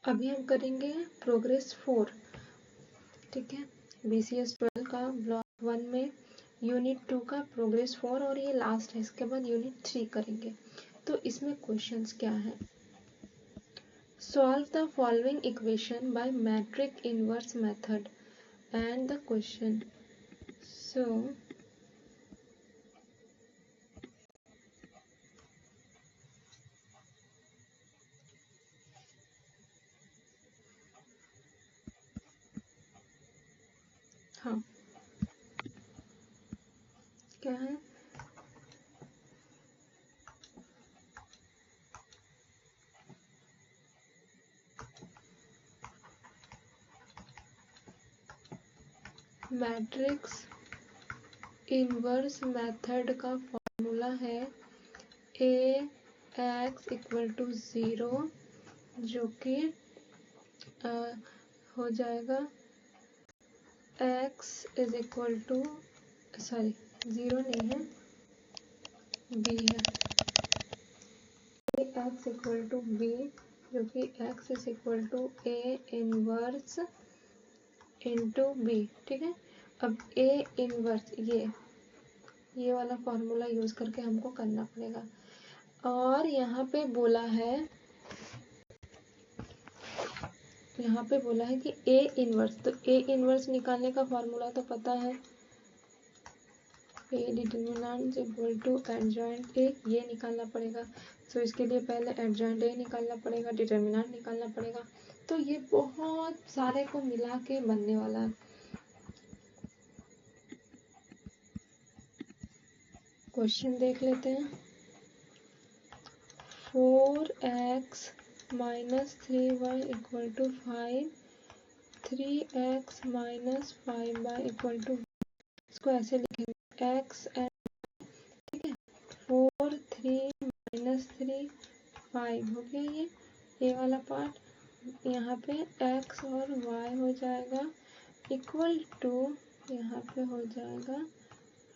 अभी हम करेंगे प्रोग्रेस 4, ठीक है, BCS 12 का ब्लॉक 1 में यूनिट 2 का प्रोग्रेस 4 और ये लास्ट है, इसके बाद यूनिट 3 करेंगे। तो इसमें क्वेश्चंस क्या है, solve the following equation by matrix inverse method and the question. So हाँ, क्या है, मैट्रिक्स इनवर्स मेथड का फॉर्मूला है Ax इक्वल टू 0, जो कि हो जाएगा x is equal to, sorry 0 नहीं है, b है, x इक्वल टू b, जो कि x is equal to a inverse into b, ठीक है। अब a इनवर्स ये वाला फॉर्मूला यूज करके हमको करना पड़ेगा। और यहाँ पे बोला है कि a इनवर्स, तो a इनवर्स निकालने का फॉर्मूला तो पता है, a determinant equal to adjoint a, ये निकालना पड़ेगा। सो इसके लिए पहले एडजॉइंट a निकालना पड़ेगा, डिटर्मिनेंट निकालना पड़ेगा। तो ये बहुत सारे को मिला के बनने वाला है। क्वेश्चन देख लेते हैं। 4x minus 3y equal to 5, 3x minus 5y equal to, इसको ऐसे लिखेंगे x एंड, ठीक है, 4 3 माइनस 3 5 हो गया ये वाला पार्ट। यहाँ पे x और y हो जाएगा इक्वल टू, यहाँ पे हो जाएगा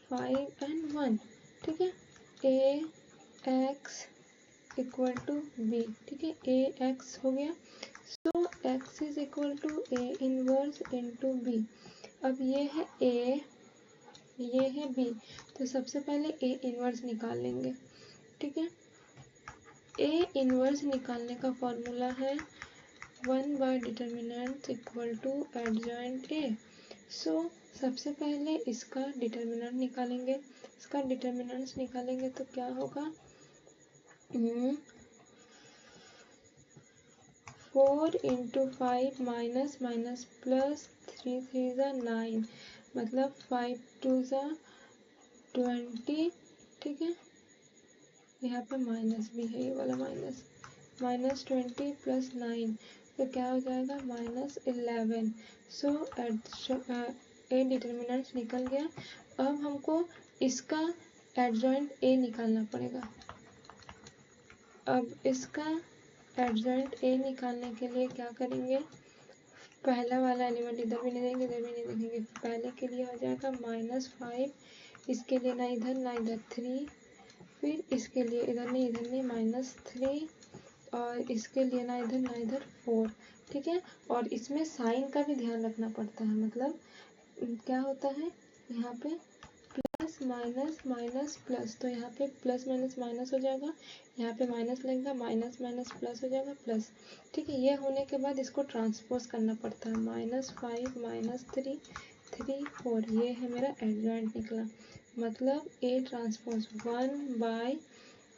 5 एंड 1, ठीक है, ax इक्वल टू b, ठीक है, ax हो गया। So x is equal to a inverse into b। अब ये है a, ये है b, तो सबसे पहले a इनवर्स निकाल लेंगे, ठीक है। a इनवर्स निकालने का फॉर्मूला है 1 by determinant equal to adjoint a। So सबसे पहले इसका डिटर्मिनेंट निकालेंगे, इसका डिटर्मिनेंट्स निकालेंगे तो क्या होगा, 4 इंटू 5 माइनस माइनस प्लस 3 3 ज़ा 9, मतलब 5 2 ज़ा 20, ठीक है। यहाँ पे माइनस भी है, ये वाला माइनस 20 प्लस 9, तो क्या हो जाएगा -11। सो ए डिटर्मिनेंट्स निकल गया। अब हमको इसका एडजॉइंट ए निकालना पड़ेगा। अब इसका एडजॉइंट ए निकालने के लिए क्या करेंगे, पहला वाला एलिमेंट इधर भी नहीं देंगे, इधर भी नहीं देखेंगे। पहले के लिए हो जाएगा -5, इसके लिए ना इधर ना इधर 3, फिर इसके लिए इधर नहीं इधर नहीं -3, और इसके लिए ना इधर ना इधर 4, ठीक है। और इसमें साइन का भी ध्यान रखना पड़ता है, मतलब क्या होता है यहाँ पे प्लस माइनस माइनस प्लस, तो यहाँ पे प्लस माइनस माइनस हो जाएगा, यहाँ पे माइनस लगेगा, माइनस माइनस प्लस हो जाएगा प्लस, ठीक है। ये होने के बाद इसको ट्रांसपोज करना पड़ता है, -5 -3 3 4, ये है मेरा एडजॉइंट निकला। मतलब ए ट्रांसपोज 1 बाय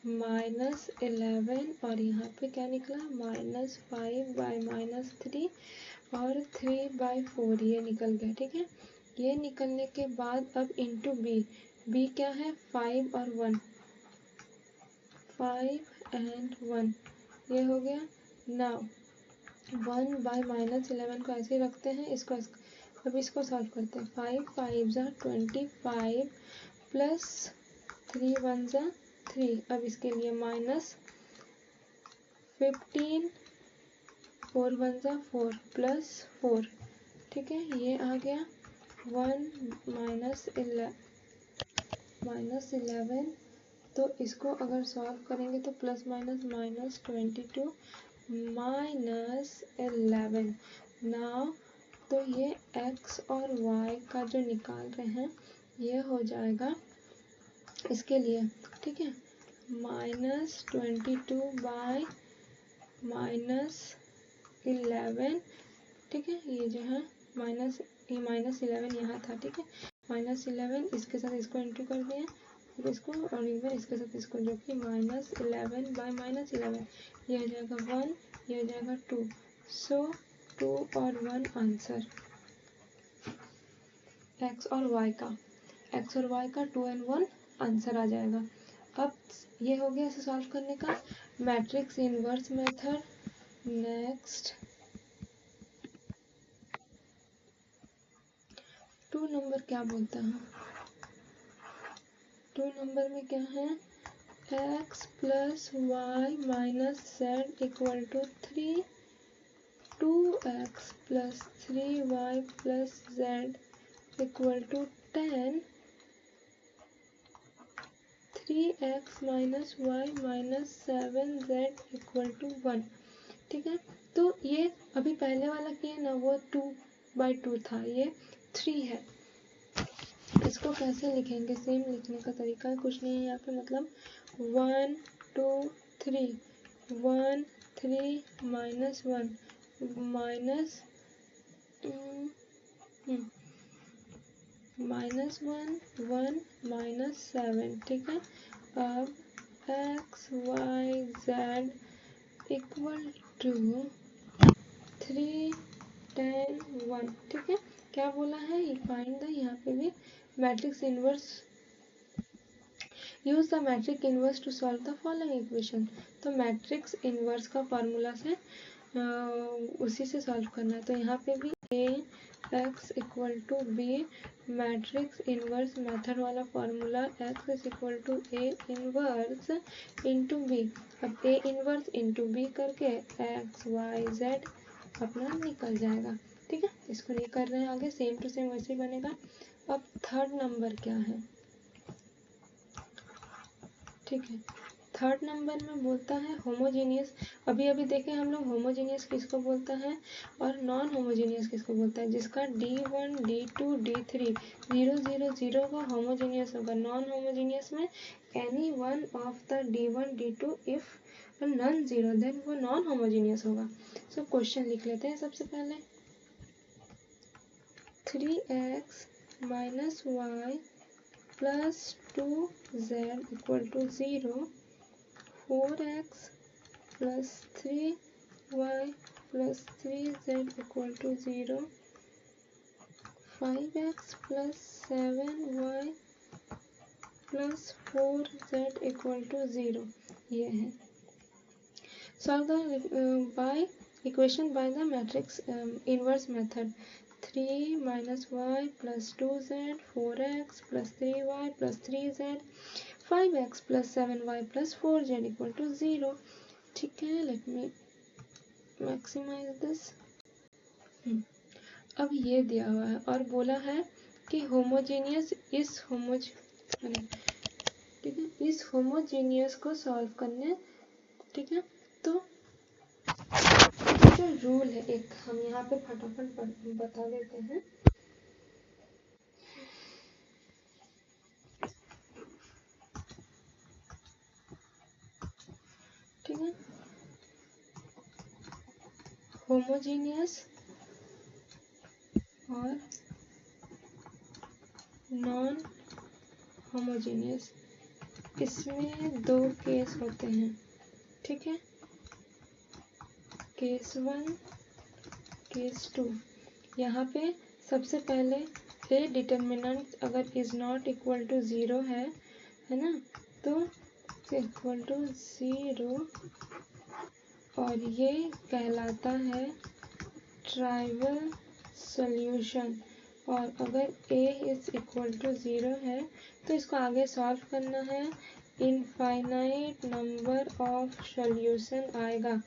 -11, और यहाँ पे क्या निकला -5 बाय -3 और 3 बाय 4, ये निकल गया, ठीक है। ये निकलने के बाद अब इंटू बी क्या है 5 और 1, 5 एंड 1, ये हो गया। नाउ 1 बाय -11 को ऐसे ही रखते हैं, इसको अब इसको सॉल्व करते हैं। 5 5 ज़ा 25 प्लस 3 1 ज़ा 3, अब इसके लिए -15, 4 1 ज़ा 4 प्लस 4, ठीक है, ये आ गया 1 -11। तो इसको अगर सॉल्व करेंगे तो प्लस माइनस -22 -11 11 नाउ। तो ये x और y का जो निकाल रहे हैं ये हो जाएगा इसके लिए, ठीक है, -22/-11, ठीक है। ये जो है -11 यहाँ था, ठीक है, -11 इसके साथ इसको इंटू कर दिए, फिर इसको और एक बार इसके साथ इसको, जो कि -11/-11, ये हो जाएगा 1, ये हो जाएगा 2। सो 2 और 1 आंसर x और y का 2 and 1 आंसर आ जाएगा। अब ये हो गया इसे सॉल्व करने का matrix inverse method. Next 2 number क्या बोलता है? 2 नंबर में क्या है? x + y - z = 3, 2x + 3y + z = 10, 3x - y - 7z = 1, ठीक है। तो ये अभी पहले वाला किए ना, वो 2/2 था, ये 3 है। इसको कैसे लिखेंगे? सेम लिखने का तरीका कुछ नहीं है यहाँ पे, मतलब 1 2 3, 1 3 -1 -1 1 -7, ठीक है। अब x y z = 3 10 1, ठीक है। क्या बोला है? फाइंड द, यहाँ पे भी matrix inverse, use the matrix inverse two solve the following equation. तो मैट्रिक्स इनवर्स का फॉर्मूला से उसी से सॉल्व करना है। तो यहाँ पे भी x = b, matrix inverse method वाला formula x = a inverse into b। अब a इनवर्स इंटू b करके x y z अपना निकल जाएगा, ठीक है। इसको नहीं कर रहे हैं आगे, सेम टू सेम वैसे ही बनेगा। अब थर्ड नंबर क्या है? ठीक है, थर्ड नंबर में बोलता है होमोजेनियस। अभी देखें हम लोग होमोजेनियस किसको बोलता है और नॉन होमोजेनियस किसको बोलता है। जिसका D1 D2 D3 0 0 0 का होमोजेनियस होगा। नॉन होमोजेनियस में any one of the D1 D2 if none 0 then वो नॉन होमोजेनियस होगा। सो क्वेश्चन लिख लेते हैं सबसे पहले। 3x - y + 2z = 0, 4x + 3y + 3z = 0, 5x + 7y + 4z = 0, ये है। Solve the by equation by the matrix inverse method. 3 - y + 2z, 4x + 3y + 3z, 5x + 7y + 4z = 0, ठीक है। Let me maximise this. अब ये दिया हुआ है और बोला है कि होमोजेनियस ठीक है, इस होमोजेनियस को सॉल्व करने, ठीक है। तो जो रूल है एक हम यहाँ पे फटाफट बता देते हैं। ठीक है, होमोजेनियस और नॉन होमोजेनियस, इसमें 2 केस होते हैं, ठीक है। Case 1 case 2। यहाँ पे सबसे पहले ए डिटर्मिनेंट अगर इज नॉट इक्वल टू 0 है ना, तो इक्वल टू 0 और ये कहलाता है ट्राइवल सॉल्यूशन। और अगर a इज इक्वल टू 0 है तो इसको आगे सॉल्व करना है, इनफाइनाइट नंबर ऑफ सॉल्यूशन आएगा,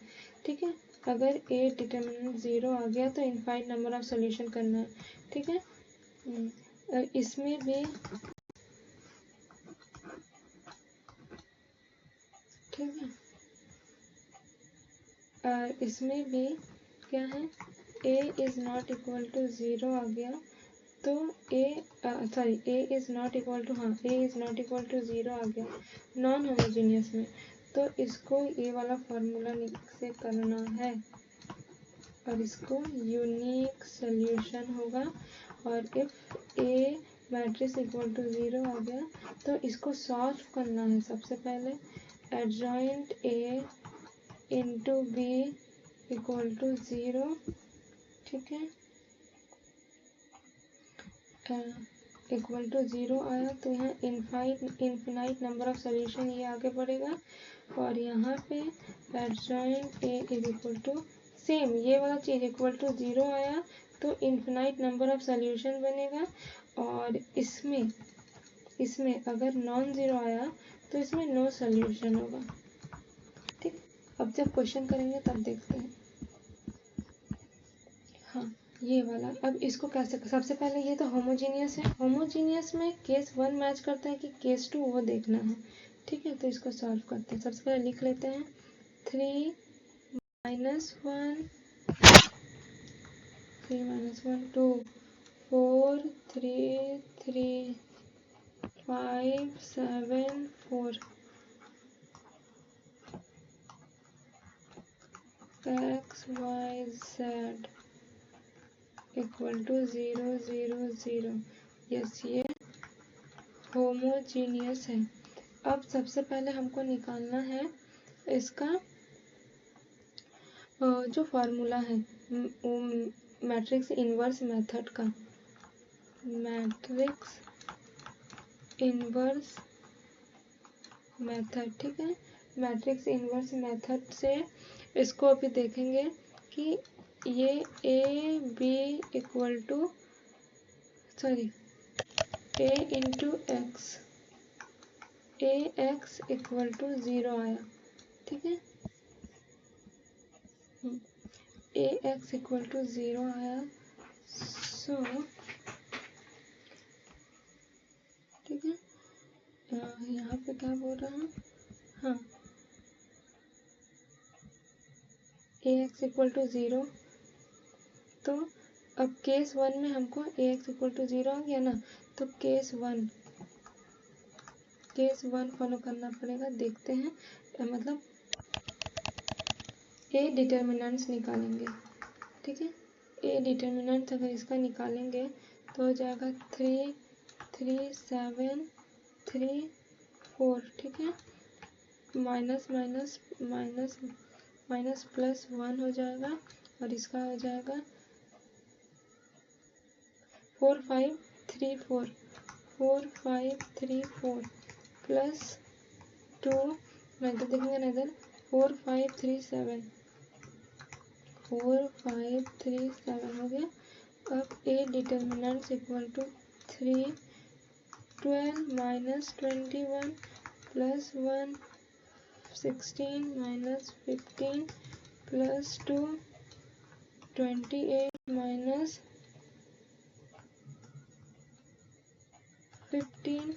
ठीक है। अगर a डिटर्मिनेंट 0 आ गया तो इनफाइनाइट नंबर ऑफ सॉल्यूशन करना है, ठीक है। इसमें भी ठीक है, और इसमें भी क्या है, a is not equal to 0 आ गया, तो a is not equal to a is not equal to 0 आ गया नॉन होमोजीनियस में, तो इसको ये वाला फॉर्मूला से करना है और इसको यूनिक सोल्यूशन होगा। और if a matrix equal to 0 आ गया तो इसको सॉल्व करना है। सबसे पहले adjoint a into b equal to 0, ठीक है, इक्वल टू 0 आया तो यहाँ इनफिनाइट नंबर ऑफ सोल्यूशन ये आगे बढ़ेगा। और यहाँ पे adjoint a is equal to same ये वाला चीज इक्वल टू 0 आया तो इनफिनाइट नंबर ऑफ सोल्यूशन बनेगा। और इसमें अगर नॉन ज़ीरो आया तो इसमें नो सोल्यूशन होगा। ठीक, अब जब क्वेश्चन करेंगे तब देखते हैं। हाँ, ये वाला अब इसको कैसे, सबसे पहले ये तो होमोजीनियस है, होमोजीनियस में केस 1 मैच करता है कि केस 2 वो देखना है। ठीक है, तो इसको सॉल्व करते हैं। सबसे पहले लिख लेते हैं 3 minus 1 2 4 3 3 5 7 4 x y z equal to 0 0 0। Yes, ये होमोजीनियस है। अब सबसे पहले हमको निकालना है इसका जो फार्मूला है मैट्रिक्स इनवर्स मेथड का, मैट्रिक्स इनवर्स मेथड। ठीक है, मैट्रिक्स इनवर्स मेथड से इसको अभी देखेंगे कि ये A B equal to A into X, A X equal to 0 आया। ठीक है, ए एक्स इक्वल टू 0 आया। सो ठीक है, यहाँ पे क्या बोल रहा हूँ, हाँ, ए एक्स इक्वल टू 0, तो अब केस 1 में हमको ए एक्स इक्वल टू 0 आ गया ना, तो केस 1 फॉलो करना पड़ेगा। देखते हैं, मतलब ए डिटर्मिनेंट्स निकालेंगे। ठीक है, ए डिटर्मिनेंट्स अगर इसका निकालेंगे तो हो जाएगा 3 3 7 3 4। ठीक है, minus minus minus minus plus 1 हो जाएगा और इसका हो जाएगा 4 5 3 4 4 5 3 4 प्लस 2, नजर देखेंगे नजर 4 5 3 7 4 5 3 7 हो गया। अब A determinants equal to 3 12 minus 21 plus 1 16 minus 15 plus 2 28 minus 15,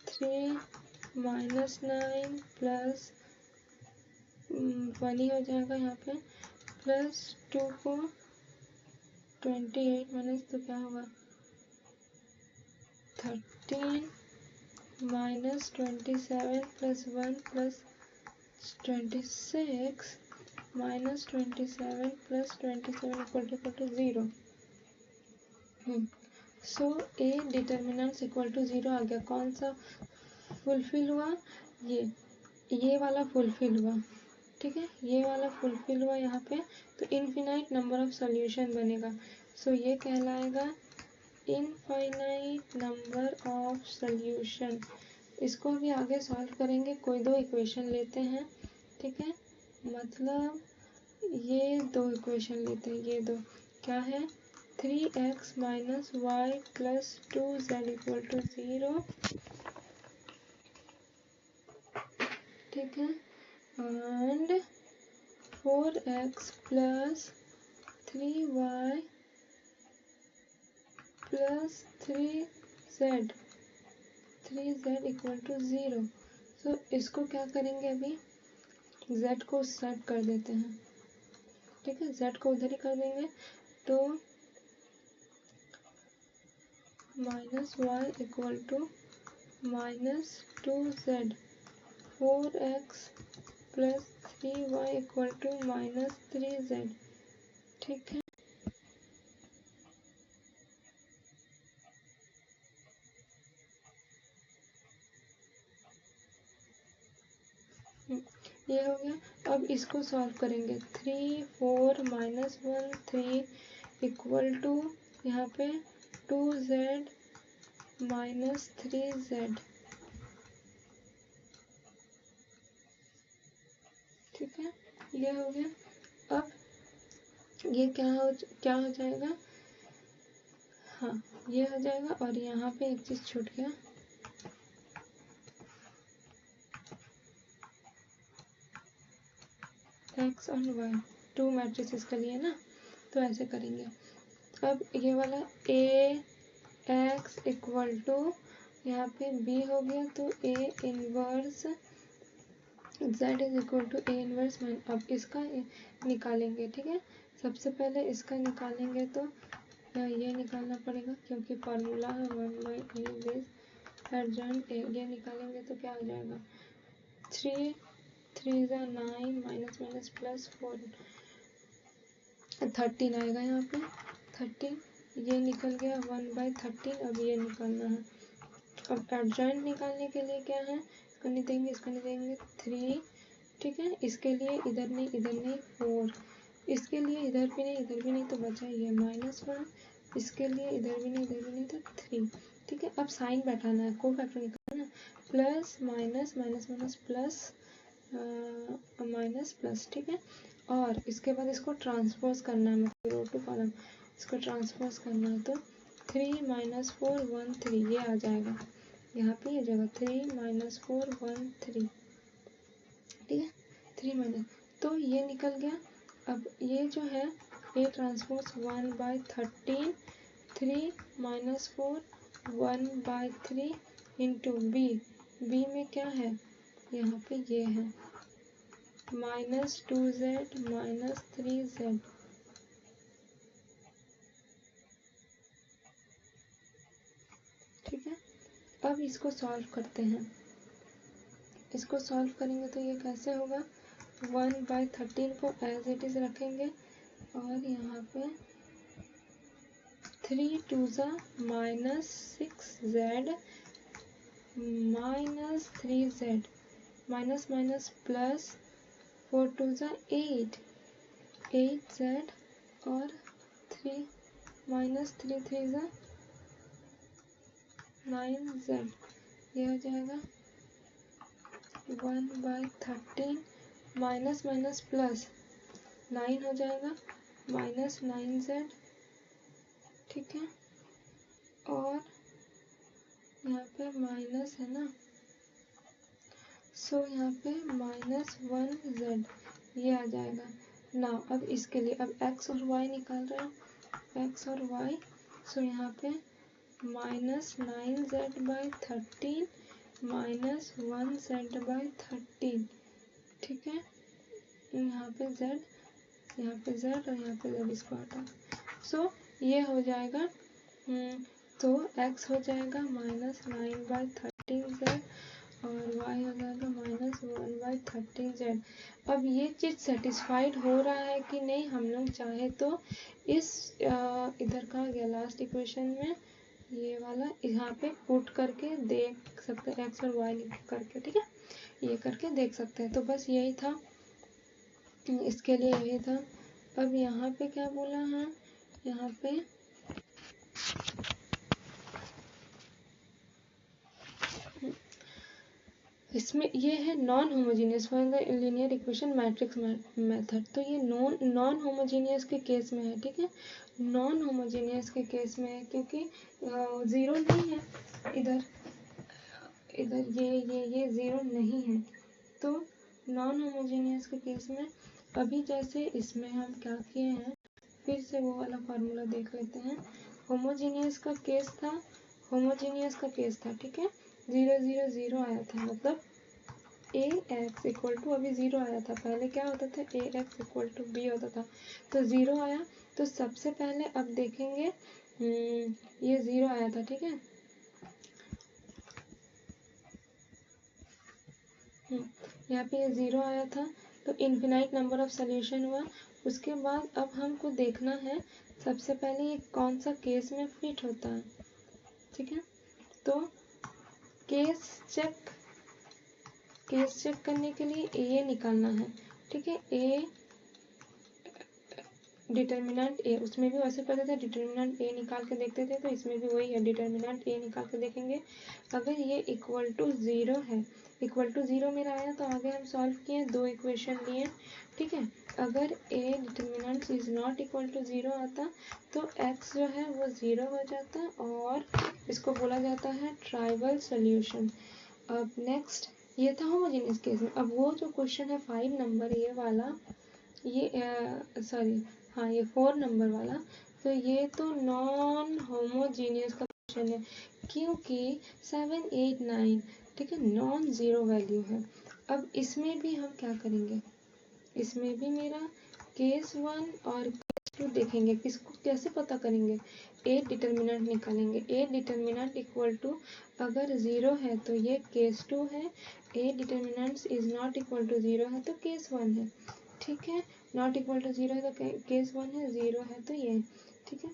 3 minus 9 plus 1 ही हो जाएगा यहाँ पे, प्लस 2 को 28 माइनस तो क्या होगा 13 minus 27 plus 1 plus 26 minus 27 plus 27 equal to 0। So A determinants equal to 0 आ गया। कौन सा फुलफिल हुआ, ये वाला फुलफिल हुआ। ठीक है, ये वाला फुलफिल हुआ यहाँ पे, तो इनफिनाइट नंबर ऑफ सॉल्यूशन बनेगा। सो ये कहलाएगा इनफाइनाइट नंबर ऑफ सॉल्यूशन। इसको भी आगे सॉल्व करेंगे, कोई दो इक्वेशन लेते हैं। ठीक है, मतलब ये दो इक्वेशन लेते हैं, ये दो क्या है 3x minus Y plus 2z equal to 0। ठीक है, and 4x plus 3y plus 3z equal to 0। So इसको क्या करेंगे अभी, z को उस साइड कर देते हैं, ठीक है, z को उधर ही कर देंगे तो -y equal to -2z 4x plus 3y equal to -3z, ठीक है। ये हो गया। अब इसको सॉल्व करेंगे। 3 4 -1 3 इक्वल टू यहाँ पे 2z -3z, ठीक है, ये हो गया। अब ये क्या हो जाएगा, हाँ ये हो जाएगा। और यहाँ पे एक चीज छूट गया, x और y 2 मैट्रिसेस के लिए ना, तो ऐसे करेंगे। अब ये वाला a x इक्वल टू यहाँ पे b हो गया तो a inverse z is equal to a inverse मान। अब इसका निकालेंगे, ठीक है। सबसे पहले इसका निकालेंगे तो ये निकालना पड़ेगा क्योंकि फॉर्मूला है 1/a एडजॉइंट a। ये निकालेंगे तो क्या हो जाएगा, 3 3 9 माइनस माइनस प्लस 4 13 आएगा यहाँ पे 13। ये निकल गया 1/13। अब ये निकालना है। अब एडजॉइंट निकालने के लिए क्या है, इसको नहीं देंगे, इसको नहीं देंगे, 3, ठीक है। इसके लिए इधर नहीं 4, इसके लिए इधर भी नहीं तो बचा ये -1, इसके लिए इधर भी नहीं तो 3, ठीक है। अब साइन बैठाना है, को फैक्टर निकालना है, plus minus minus minus plus minus plus, ठीक है। और इसके बाद इसको ट्रांसपोज करना है, मतलब रो टू कॉलम इसको ट्रांसपोज करना है तो 3 - 4 1 3 ये आ जाएगा यहाँ पे, ये जगह 3 - 4 1 3, ठीक है। 3 तो ये निकल गया। अब ये जो है A ट्रांसपोज 1/13 3 - 4 1/3 इंटू बी में क्या है, यहाँ पे ये है -2z -3z, ठीक है। अब इसको सॉल्व करते हैं। इसको सॉल्व करेंगे तो ये कैसे होगा, 1/13 को एज इट इज रखेंगे और यहाँ पे 3 2 -6z -3z minus minus plus 4 2 8 8z और 3 -3 3 9z, ये हो जाएगा 1/13 माइनस माइनस प्लस 9 हो जाएगा -9z, ठीक है। और यहाँ पे माइनस है ना, सो यहाँ पे -1z ये आ जाएगा ना। अब इसके लिए अब x और y निकाल रहे हैं, x और y, सो यहाँ पे -9z/13 -1z/13, ठीक है। यहाँ पे z और यहाँ पे z इसको हटा, सो ये हो जाएगा। तो x हो जाएगा -9/13z और y हो जाएगा -1/13z। अब ये चीज़ सेटिस्फाइड हो रहा है कि नहीं, हम लोग चाहे तो इस इधर का गया लास्ट इक्वेशन में ये वाला यहाँ पे पुट करके देख सकते हैं, x और y लिख करके, ठीक है, ये करके देख सकते हैं। तो बस यही था, इसके लिए यही था। अब यहाँ पे क्या बोला है, यहाँ पे इसमें ये है non homogeneous for the linear equation matrix method. तो ये नॉन होमोजीनियस के केस में है, ठीक है, नॉन होमोजीनियस के केस में है क्योंकि 0 नहीं है इधर ये 0 नहीं है। तो नॉन होमोजीनियस के केस में अभी जैसे इसमें हम क्या किए हैं, फिर से वो वाला फार्मूला देख लेते हैं। होमोजीनियस का केस था, ठीक है, 0 0 0 आया था, मतलब ए एक्स इक्वल टू, अभी 0 आया था, पहले क्या होता था, ए एक्स इक्वल टू बी होता था, तो 0 आया। तो सबसे पहले अब देखेंगे, ये 0 आया था, ठीक है। यहाँ पे ये 0 आया था, तो इनफिनाइट नंबर ऑफ सोल्यूशन हुआ। उसके बाद अब हमको देखना है सबसे पहले ये कौन सा केस में फिट होता है, ठीक है। तो केस चेक करने के लिए ए निकालना है, ठीक है। ए डिटर्मिनेंट ए, उसमें भी वैसे पता था डिटर्मिनेंट ए निकाल के देखते थे, तो इसमें भी वही है, डिटर्मिनेंट ए निकाल के देखेंगे। अगर ये इक्वल टू 0 है, इक्वल टू 0 मेरा आया, तो आगे हम सॉल्व किए, 2 इक्वेशन लिए, ठीक है। अगर A determinant is not equal to 0 आता, तो एक्स जो है वो 0 हो जाता, और इसको बोला जाता है ट्राइवल सोल्यूशन। अब नेक्स्ट, ये था होमोजेनियस केस में। अब वो जो क्वेश्चन है 5 नंबर, ये वाला, ये सॉरी, हाँ ये 4 नंबर वाला, तो ये तो नॉन होमोजीनियस का क्वेश्चन है, क्योंकि 7, 8, 9, ठीक है, नॉन जीरो वैल्यू है। अब इसमें भी हम क्या करेंगे, इसमें भी मेरा केस 1 और केस 2 देखेंगे, किसको कैसे पता करेंगे, ए डिटर्मिनेंट निकालेंगे। ए डिटर्मिनेंट इक्वल टू, अगर 0 है तो ये केस 2 है, A determinant is not equal to 0 है तो केस 1 है, ठीक है। नॉट इक्वल टू 0 है तो केस 1 है, 0 है तो ये, ठीक है।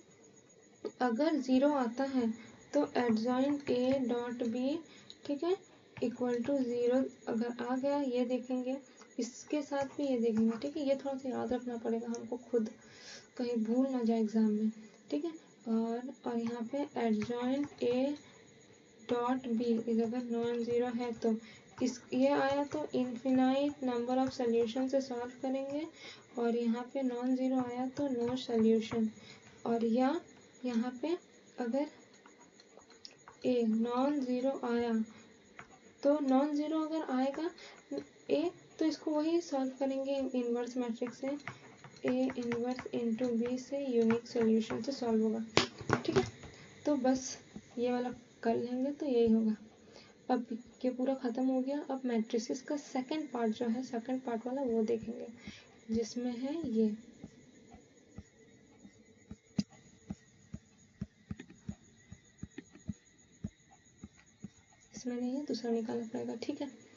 अगर 0 आता है तो एडजॉइंट ए डॉट बी, ठीक है, इक्वल टू 0 अगर आ गया, ये देखेंगे, इसके साथ भी ये देखेंगे, ठीक है। ये थोड़ा सा याद रखना पड़ेगा हमको खुद, कहीं भूल ना जाए एग्जाम में, ठीक है। और यहाँ पे adjoint A dot B is अगर नॉन जीरो है, तो इस ये आया तो इनफिनाइट नंबर ऑफ सोल्यूशन से सॉल्व करेंगे, और यहाँ पे नॉन जीरो आया तो नो सोल्यूशन। और या यहाँ पे अगर ए नॉन जीरो आया, तो नॉन जीरो अगर आएगा ए, तो इसको वही सॉल्व करेंगे इनवर्स मैट्रिक्स से, ए इनवर्स इनटू बी से यूनिक सोल्यूशन से सॉल्व होगा, ठीक है। तो बस ये वाला कर लेंगे तो यही होगा। अब ये पूरा खत्म हो गया। अब मैट्रिसेस का सेकंड पार्ट जो है, सेकंड पार्ट वाला वो देखेंगे, जिसमें है ये, इसमें नहीं है, दूसरा निकालना पड़ेगा, ठीक है।